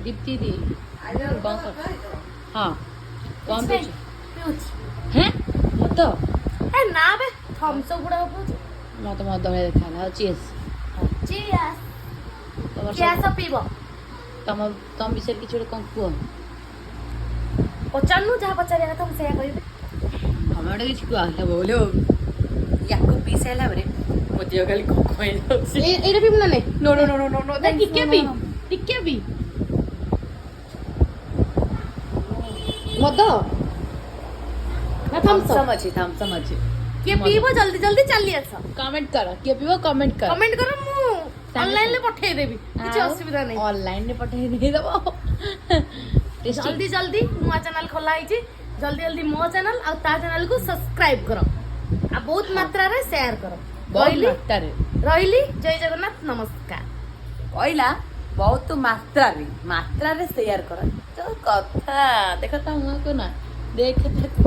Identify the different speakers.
Speaker 1: दीप्ति दी कौन कर हाँ कौन
Speaker 2: ପିଉଛି।
Speaker 1: हैं मत
Speaker 2: ଏ ନା ବେ ଥମ୍ସ ଅପ୍ ଗୁଡାକ ପିଉଛି।
Speaker 1: मत मत भଳିଆ ଦେଖାହେଲା ଚିୟର୍ସ
Speaker 2: ଚିୟର୍ସ।
Speaker 1: ତମର
Speaker 2: ଗ୍ୟାସ ପିଇବ।
Speaker 1: ତମ ତମ ବିଷୟରେ କିଛି ଗୋଟେ କଣ କୁହ
Speaker 2: ପଚାରୁନୁ ଯାହା ପଚାରିବା କଥା ମୁଁ ସେଇଆ କହିବି।
Speaker 1: ତମେ ଗୋଟେ କିଛି କୁହ ହେଲା ବୋଲେ ୟାକୁ ପିଇ ସାରିଲା ପରେ ମୋ ଦେହ ଖାଲି କଣ ହେଇଯାଉଛି
Speaker 2: ଏଇଟା ପିଇବୁ ନା ନାଇଁ?
Speaker 1: No no no no no no
Speaker 2: ଟିକେ ପି ଟିକେ ପି। ମଦ ନା ଥମ୍ସ ଅପ୍?
Speaker 1: थम्स अच्छी
Speaker 2: କିଏ ପିଇବ ଜଲ୍ଦି ଜଲ୍ଦି ଚାଲି ଆସ।
Speaker 1: कमेंट करो किए पिबो कमेंट करो
Speaker 2: କମେଣ୍ଟ କର ମୁଁ ଅନଲାଇନରେ ପଠେଇଦେବି କିଛି ଅସୁବିଧା ନାହିଁ।
Speaker 1: ऑनलाइन रे पठाई नहीं दबो
Speaker 2: ଜଲ୍ଦି ଜଲ୍ଦି ନୂଆ ଚ୍ୟାନେଲ ଖୋଲା ହେଇଛି ଜଲ୍ଦି ଜଲ୍ଦି ମୋ ଚ୍ୟାନେଲ ଆଉ ତା ଚ୍ୟାନେଲକୁ ସବସ୍କ୍ରାଇବ କର ଆଉ ବହୁତ ମାତ୍ରାରେ ସେୟାର କର। ରହିଲି ରହିଲି ଜୟ ଜଗନ୍ନାଥ ନମସ୍କାର।
Speaker 1: କହିଲା ବହୁତ ମାତ୍ରାରେ ସେୟାର କର ତ କଥା ଦେଖ ତା ମୁହଁକୁ ନା ଦେଖ ତାକୁ